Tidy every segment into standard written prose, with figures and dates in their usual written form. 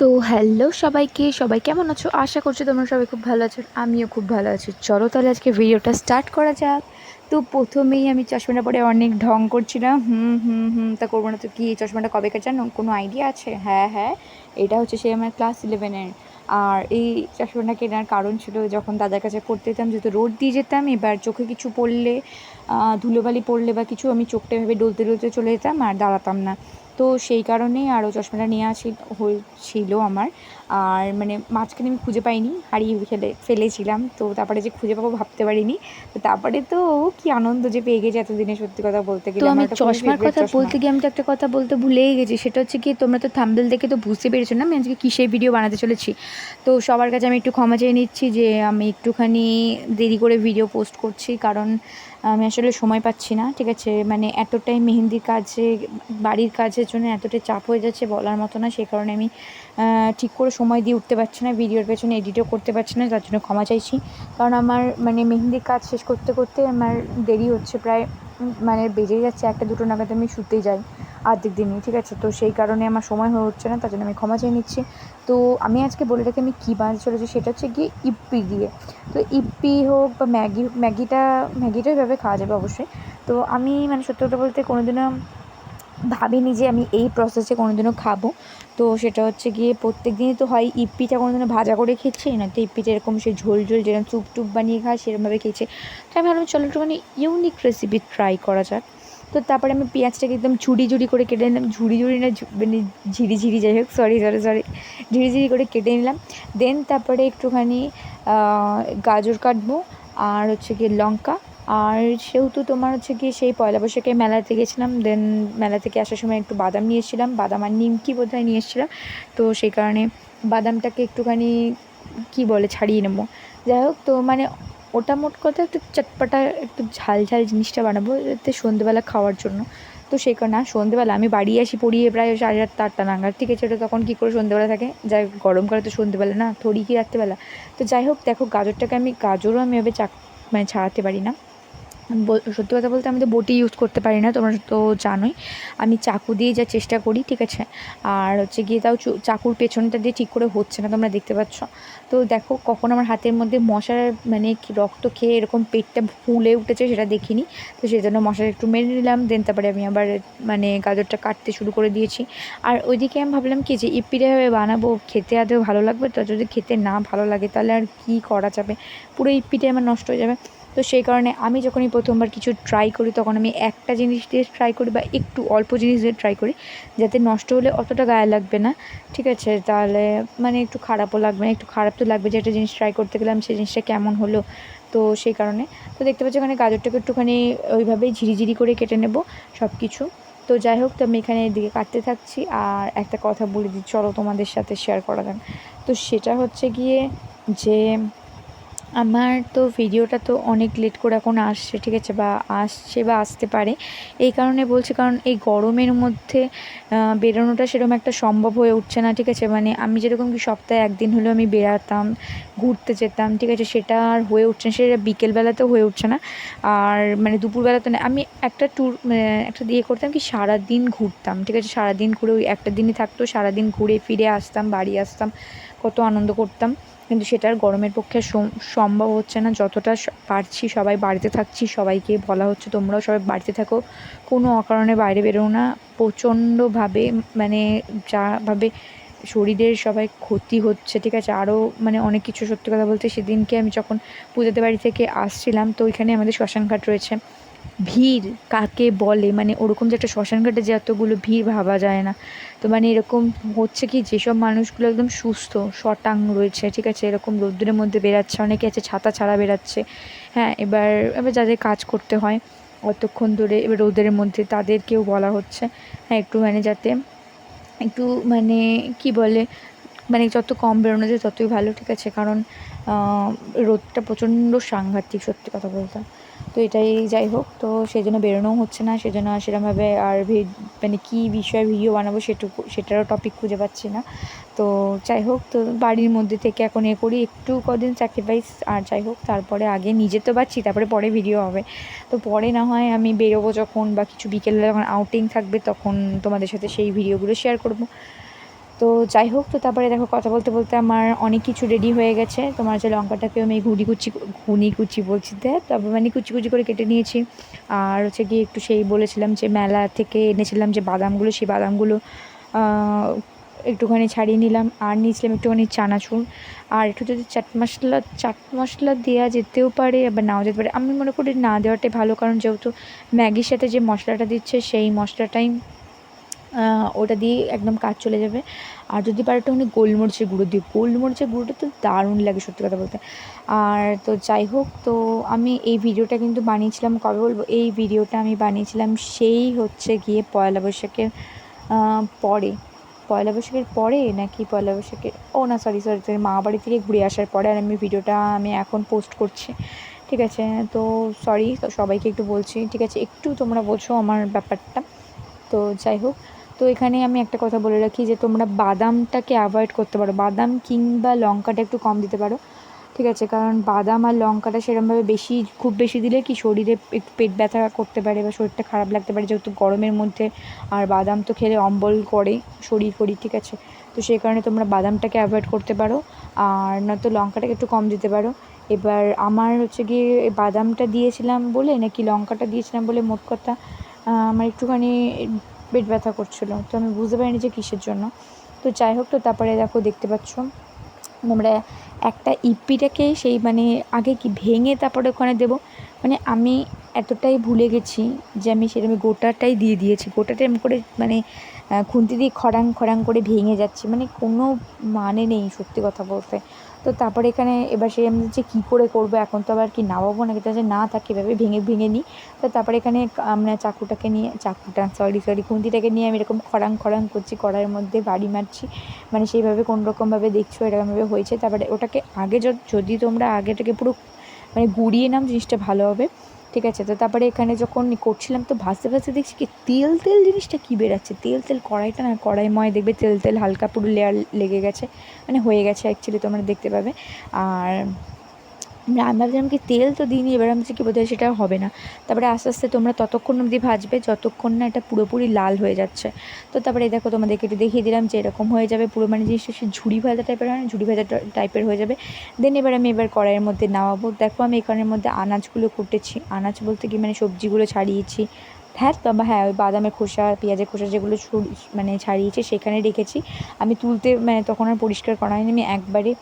তো হ্যালো সবাইকে, সবাই কেমন আছো? আশা করছি তোমরা সবাই খুব ভালো আছো। আমিও খুব ভালো আছি। চলো তাহলে আজকে ভিডিওটা স্টার্ট করা যাক। তো প্রথমেই আমি চশমাটা পরে অনেক ঢং করছিলাম। তা করবো না তো কি? চশমাটা কবেকার জানো? কোনো আইডিয়া আছে? হ্যাঁ, এটা হচ্ছে সেই আমার ক্লাস 11-এর। আর এই চশমাটা কেনার কারণ ছিল যখন দাদার কাছে পড়তে যেতাম, যেহেতু রোড দিয়ে যেতাম, এবার চোখে কিছু পড়লে, ধুলোবালি পড়লে বা কিছু, আমি চোখটা এভাবে ডলতে ডলতে চলে যেতাম আর দাঁড়াতাম না। তো সেই কারণেই আরও চশমাটা নিয়ে হয়েছিল আমার। আর মানে মাঝখানে আমি খুঁজে পাইনি, হারিয়ে ফেলেছিলাম। তো তারপরে যে খুঁজে পাবো ভাবতে পারিনি। তো তারপরে তো কী আনন্দ যে পেয়ে গেছি এতদিনে, সত্যি কথা বলতে গেলে তো আমার আমি ওটা খুবই চশমার ফেভারিট কথা চশমা। বলতে গিয়ে আমি তো একটা কথা বলতে ভুলেই গেছি, সেটা হচ্ছে কি, তোমরা তো থাম্বনেল দেখে তো বুঝতে পেরেছো না আমি আজকে কিসের ভিডিও বানাতে চলেছি। তো সবার কাছে আমি একটু ক্ষমা চেয়ে নিচ্ছি যে আমি একটুখানি দেরি করে ভিডিও পোস্ট করছি, কারণ আমি আসলে সময় পাচ্ছি না। ঠিক আছে, মানে এতটাই মেহেন্দির কাজে, বাড়ির কাজের জন্য এতটাই চাপ হয়ে যাচ্ছে বলার মতো না। সেই কারণে আমি ঠিক করে সময় দিয়ে উঠতে পারছি না, ভিডিওর পেছনে এডিটও করতে পারছি না, তার জন্য ক্ষমা চাইছি। কারণ আমার মানে মেহেন্দির কাজ শেষ করতে করতে আমার দেরি হচ্ছে, প্রায় মানে বেজেই যাচ্ছে 1-2 নাগাদ আমি শুতে যাই আর্ধেক দিনই। ঠিক আছে, তো সেই কারণে আমার সময় হয়ে উঠছে না, তার জন্য আমি ক্ষমা চেয়ে নিচ্ছি। তো আমি আজকে বলে রাখি আমি কী বানাতে চলেছি, সেটা হচ্ছে গিয়ে ইপ্পি দিয়ে। তো ইপ্পি হোক বা ম্যাগিটা এভাবে খাওয়া যাবে অবশ্যই। তো আমি মানে সত্যি কথা বলতে কোনোদিনও ভাবিনি যে আমি এই প্রসেসে কোনোদিনও খাবো। তো সেটা হচ্ছে গিয়ে প্রত্যেক দিনই তো হয় ইপ্পিটা কোনোদিনও ভাজা করে খেয়েছি, নয়তো ইপ্পিটা এরকম সেই ঝোল যেরকম স্যুপ টুপ বানিয়ে খায় সেরকমভাবে খেয়েছি। তো আমি ভাবলাম চলো একটুখানি ইউনিক রেসিপি ট্রাই করা যাক। তো তারপরে আমি পেঁয়াজটাকে একদম ঝুড়ি করে কেটে নিলাম, ঝুড়ি না মানে ঝিরি যাই হোক, সরি, ঝিরি করে কেটে নিলাম। দেন তারপরে একটুখানি গাজর কাটবো, আর হচ্ছে গিয়ে লঙ্কা। আর সেহেতু তোমার হচ্ছে গিয়ে সেই পয়লা বৈশাখে মেলাতে গেছিলাম, দেন মেলা থেকে আসার সময় একটু বাদাম নিয়ে এসেছিলাম, বাদাম আর নিমকি বোধহয় নিয়ে এসেছিলাম। তো সেই কারণে বাদামটাকে একটুখানি কী বলে ছাড়িয়ে নেবো। যাই হোক, তো মানে ওটা মোট কথা একটু চটপাটা, একটু ঝাল জিনিসটা বানাবো যাতে সন্ধ্যেবেলা খাওয়ার জন্য। তো সেই কারণে আর সন্ধ্যেবেলা আমি বাড়ি আসি পড়িয়ে প্রায় 7:30-8টা নাগাদ। ঠিক আছে, ওটা তখন কী করে সন্ধ্যেবেলা থাকে, যাই গরমকালে তো সন্ধ্যেবেলা না, থোড়ি কি রাত্রেবেলা। তো যাই হোক, দেখো গাজরও আমি এভাবে মানে ছাড়াতে পারি না। সত্যি কথা বলতে আমি তো বটি ইউজ করতে পারি না, তোমরা তো জানোই। আমি চাকু দিয়ে যা চেষ্টা করি, ঠিক আছে। আর হচ্ছে গিয়ে তাও চাকুর পেছনটা দিয়ে ঠিক করে হচ্ছে না, তোমরা দেখতে পাচ্ছ। তো দেখো কখন আমার হাতের মধ্যে মশার মানে রক্ত খেয়ে এরকম পেটটা ফুলে উঠেছে সেটা দেখিনি। তো সেই জন্য মশাটা একটু মেরে নিলাম, দেন তারপরে আমি আবার মানে গাজরটা কাটতে শুরু করে দিয়েছি। আর ওইদিকে আমি ভাবলাম কি যে ইপ্পিটা বানাবো, খেতে আদৌ ভালো লাগবে তো? যদি খেতে না ভালো লাগে তাহলে আর কী করা যাবে, পুরো ইপ্পিটাই আমার নষ্ট হয়ে যাবে। তো সেই কারণে আমি যখনই প্রথমবার কিছু ট্রাই করি তখন আমি একটা জিনিস দিয়ে ট্রাই করি বা একটু অল্প জিনিস দিয়ে ট্রাই করি, যাতে নষ্ট হলে অতটা গায়ে লাগবে না। ঠিক আছে, তাহলে মানে একটু খারাপও লাগবে না, একটু খারাপ তো লাগবে যে একটা জিনিস ট্রাই করতে গেলাম সেই জিনিসটা কেমন হলো। তো সেই কারণে তো দেখতে পাচ্ছি ওখানে গাজরটাকে একটুখানি ওইভাবেই ঝিরি করে কেটে নেব সব কিছু। তো যাই হোক, তো আমি এখানে এদিকে কাটতে থাকছি। আর একটা কথা বলে দিই, চলো তোমাদের সাথে শেয়ার করা যাক। তো সেটা হচ্ছে গিয়ে যে আমার তো ভিডিওটা তো অনেক লেট করে এখন আসছে, ঠিক আছে, বা আসতে পারে। এই কারণে বলছি, কারণ এই গরমের মধ্যে বেরোনোটা সেরকম একটা সম্ভব হয়ে উঠছে না। ঠিক আছে, মানে আমি যেরকম কি সপ্তাহে 1 দিন হলেও আমি বেরাতাম, ঘুরতে যেতাম, ঠিক আছে, সেটা আর হয়ে উঠছে না, সেটা বিকেলবেলাতেও হয়ে উঠছে না। আর মানে দুপুরবেলাতে না, আমি একটা একটা করতাম কি, সারাদিন ঘুরতাম, ঠিক আছে, সারাদিন ঘুরে ওই একটা দিনই থাকতো, সারাদিন ঘুরে ফিরে আসতাম, বাড়ি আসতাম, কত আনন্দ করতাম। কিন্তু সেটা আর গরমের পক্ষে সম্ভব হচ্ছে না। যতটা পারছি সবাই বাড়িতে থাকছি, সবাইকে বলা হচ্ছে তোমরাও সবাই বাড়িতে থাকো, কোনো অকারণে বাইরে বেরো না। প্রচণ্ডভাবে মানে যাভাবে শরীরের সবাই ক্ষতি হচ্ছে, ঠিক আছে, আরও মানে অনেক কিছু। সত্যি কথা বলতে সেদিনকে আমি যখন পূজাতে বাড়ি থেকে আসছিলাম, তো ওইখানে আমাদের শ্মশানঘাট রয়েছে। ভিড় কাকে বলে, মানে ওরকম যে একটা শ্মশানঘাটে যে এতগুলো ভিড় ভাবা যায় না। তো মানে এরকম হচ্ছে কি, যেসব মানুষগুলো একদম সুস্থ শটাং রয়েছে, ঠিক আছে, এরকম রোদ্দুরের মধ্যে বেরাচ্ছে, অনেকে আছে ছাতা ছাড়া বেরাচ্ছে। হ্যাঁ, এবার যাদের কাজ করতে হয় অতক্ষণ ধরে এবার রোদের মধ্যে, তাদেরকেও বলা হচ্ছে হ্যাঁ একটু মানে যাতে একটু মানে কী বলে, মানে যত কম বেরোনো যায় ততই ভালো, ঠিক আছে, কারণ রোদটা প্রচণ্ড সাংঘাতিক, সত্যি কথা বলতে। তো এটাই, যাই হোক, তো সেই জন্য বেরোনোও হচ্ছে না, সেজন্য সেরকমভাবে আর মানে কী বিষয়ে ভিডিও বানাবো সেটারও টপিক খুঁজে পাচ্ছি না। তো যাই হোক, তো বাড়ির মধ্যে থেকে এখন করি একটু কদিন স্যাক্রিফাইস। আর যাই হোক, তারপরে আগে নিজে তো পাচ্ছি, তারপরে পরে ভিডিও হবে। তো পরে না হয় আমি বেরোবো যখন, বা কিছু বিকেলে যখন আউটিং থাকবে তখন তোমাদের সাথে সেই ভিডিওগুলো শেয়ার করবো। তো যাই হোক, তো তারপরে দেখো কথা বলতে বলতে আমার অনেক কিছু রেডি হয়ে গেছে। তোমার যে লঙ্কাটাকে আমি ঘুনি কুচি বলছি, তারপর মানে কুচি কুচি করে কেটে নিয়েছি। আর হচ্ছে গিয়ে একটু সেই বলেছিলাম যে মেলা থেকে এনেছিলাম যে বাদামগুলো, সেই বাদামগুলো একটুখানি ছাড়িয়ে নিলাম। আর নিয়েছিলাম একটুখানি চানাচুর, আর একটু যদি চাট মশলা দেওয়া যেতেও পারে, আবার নাও যেতে পারে। আমি মনে করি না দেওয়াটাই ভালো, কারণ যেহেতু ম্যাগির সাথে যে মশলাটা দিচ্ছে সেই মশলাটাই ওটা দিয়ে একদম কাজ চলে যাবে। আর যদি পারে একটুখানি গোলমরিচের গুঁড়ো দিই, গোলমরিচের গুঁড়োটা তো দারুণ লাগে সত্যি কথা বলতে। আর তো যাই হোক, তো আমি এই ভিডিওটা কিন্তু বানিয়েছিলাম, কবে বলবো, এই ভিডিওটা আমি বানিয়েছিলাম সেই হচ্ছে গিয়ে পয়লা বৈশাখের পরে, পয়লা বৈশাখের পরে নাকি পয়লা বৈশাখের, ও না সরি, মামা বাড়ি থেকে ঘুরে আসার পরে। আর আমি ভিডিওটা এখন পোস্ট করছি, ঠিক আছে। তো সরি, তো সবাইকে একটু বলছি, ঠিক আছে, একটু তোমরা বোঝো আমার ব্যাপারটা। তো যাই হোক, তো এখানে আমি একটা কথা বলে রাখি যে তোমরা বাদামটাকে অ্যাভয়েড করতে পারো, বাদাম কিংবা লঙ্কাটা একটু কম দিতে পারো, ঠিক আছে। কারণ বাদাম আর লঙ্কাটা সেরকমভাবে খুব বেশি দিলে কি শরীরে একটু পেট ব্যথা করতে পারে বা শরীরটা খারাপ লাগতে পারে, যেহেতু গরমের মধ্যে। আর বাদাম তো খেলে অম্বল করে শরীর, ঠিক আছে। তো সেই কারণে তোমরা বাদামটাকে অ্যাভয়েড করতে পারো, আর নয়তো লঙ্কাটাকে একটু কম দিতে পারো। এবার আমার হচ্ছে গিয়ে বাদামটা দিয়েছিলাম বলে নাকি লঙ্কাটা দিয়েছিলাম বলে, মোট কথা আমার একটুখানি পেট ব্যথা করছিলো, তো আমি বুঝতে পারিনি যে কিসের জন্য। তো যাই হোক, তো তারপরে দেখো দেখতে পাচ্ছ আমরা একটা ইপিটাকে সেই মানে আগে কি ভেঙে তারপরে ওখানে দেবো, মানে আমি এতটাই ভুলে গেছি যে আমি সেরকম গোটাটাই দিয়ে দিয়েছি, গোটাটা এরকম করে মানে খুন্তি দিয়ে খড়াং খড়াং করে ভেঙে যাচ্ছে, মানে কোনো মানে নেই সত্যি কথা বলতে। তো তারপরে এখানে এবার সেই আমি যে কী করে করবো, এখন তো আবার কি নামাবো না, কিন্তু যে না থাকে এভাবে ভেঙে ভেঙে নিই। তো তারপরে এখানে আমরা খুন্তিটাকে নিয়ে আমি এরকম খড়াং খড়াং করছি, কড়াইয়ের মধ্যে বাড়ি মারছি, মানে সেইভাবে কোনোরকমভাবে দেখছো এরকমভাবে হয়েছে। তারপরে ওটাকে আগে যদি তোমরা আগেটাকে পুরো মানে গুঁড়িয়ে নাও, জিনিসটা ভালো হবে, ঠিক আছে। তো তারপরে এখানে যখন করছিলাম তো ভাজতে ভাজতে দেখছি কি তেল তেল জিনিসটা কী বেরাচ্ছে, তেল তেল কড়াইটা না, কড়াইময় দেখবে তেল তেল হালকা পুরো লেয়ার লেগে গেছে, মানে হয়ে গেছে অ্যাকচুয়ালি, তোমরা দেখতে পাবে। আর আমি ভাবছিলাম কি তেল তো দিইনি, এবার আমি কি বোধহয় সেটা হবে না। তারপরে আস্তে আস্তে তোমরা ততক্ষণ অবধি ভাজবে যতক্ষণ না এটা পুরোপুরি লাল হয়ে যাচ্ছে। তো তারপরে দেখো তোমাদেরকে একটু দেখিয়ে দিলাম যে এরকম হয়ে যাবে পুরো, মানে জিনিসটা সে ঝুড়ি ভাজা টাইপের হয় না, ঝুড়ি ভাজা টাইপের হয়ে যাবে। দেন এবার কড়াইয়ের মধ্যে নামাবো। দেখো আমি এখানের মধ্যে আনাজগুলো কুটেছি, আনাজ বলতে কি মানে সবজিগুলো ছাড়িয়েছি, হ্যাঁ ওই বাদামের খোসা, পেঁয়াজের খোসা যেগুলো মানে ছাড়িয়েছি সেখানে রেখেছি। আমি তুলতে মানে তখন আর পরিষ্কার করা হয়নি, আমি একবারে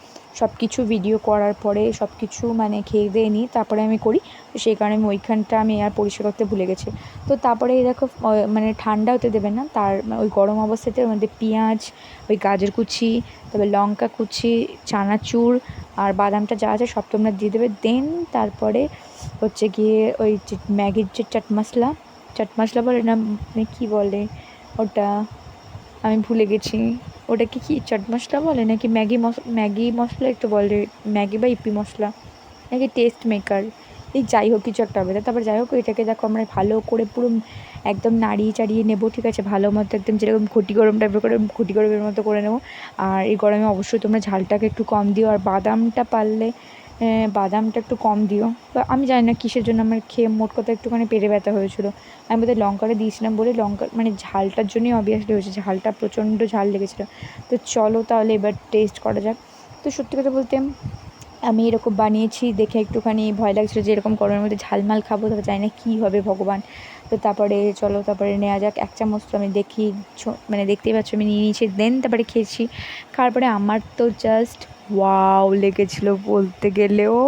সব কিছু ভিডিও করার পরে সব কিছু মানে খেয়ে দিয়ে নিই তারপরে আমি করি, তো সেই কারণে আমি ওইখানটা আমি আর পরিষ্কার করতে ভুলে গেছি। তো তারপরে এই দেখো মানে ঠান্ডা হতে দেবে না, ওই গরম অবস্থাতে ওর মধ্যে পেঁয়াজ, ওই গাজর কুচি, তারপরে লঙ্কা কুচি, চানাচুর আর বাদামটা যা আছে সব তোমরা দিয়ে দেবে। দেন তারপরে হচ্ছে গিয়ে ওই যে ম্যাগির যে চাট মশলা বলে না, মানে কী বলে ওটা, আমি ভুলে গেছি, ওটাকে কি চাট মশলা বলে নাকি ম্যাগি মশলা একটু বলে, ম্যাগি বা ইপি মশলা নাকি টেস্ট মেকার, এই যাই হোক কিছু একটা হবে। তারপর যাই হোক এটাকে দেখো আমরা ভালো করে পুরো একদম নাড়িয়ে চাড়িয়ে নেবো, ঠিক আছে, ভালো মতো একদম যেরকম ঘটি গরম টাইপের করে ঘটি গরমের মতো করে নেবো। আর এই গরমে অবশ্যই তোমরা ঝালটাকে একটু কম দিও, আর বাদামটা পারলে বাদামটা একটু কম দিও। তো আমি জানি না কিসের জন্য আমার খেয়ে মোট কথা একটুখানি পেটে ব্যথা হয়েছিলো, আমি বোধহয় লঙ্কাটা দিয়েছিলাম বলে, লঙ্কা মানে ঝালটার জন্যই অবভিয়াসলি হয়েছে, ঝালটা প্রচণ্ড ঝাল লেগেছিলো। তো চলো তাহলে এবার টেস্ট করা যাক। তো সত্যি কথা বলতে আমি এরকম বানিয়েছি দেখে একটুখানি ভয় লাগছিলো যে এরকম গরমের মধ্যে ঝালমাল খাবো, তবে জানি না কী হবে ভগবান। তো তারপরে চলো তারপরে নেওয়া যাক এক চামচ, তো আমি মানে দেখতেই পাচ্ছ আমি নিয়ে নিয়েছি। দেন তারপরে খেয়েছি, খাওয়ার পরে আমার তো জাস্ট ওয়াও লেগেছিলো বলতে গেলে, ও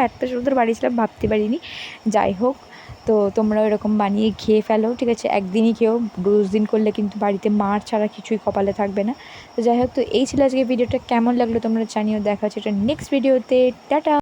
এত সুন্দর বানিয়েছিলাম ভাবতে পারিনি। যাই হোক, তো তোমরাও এরকম বানিয়ে খেয়ে ফেলো, ঠিক আছে, একদিনই খেও, রোজ দিন করলে কিন্তু বাড়িতে মার ছাড়া কিছুই কপালে থাকবে না। তো যাই হোক, তো এই ছিল আজকে ভিডিওটা, কেমন লাগলো তোমরা জানিও, দেখা হচ্ছে এটা নেক্সট ভিডিওতে, টাটা।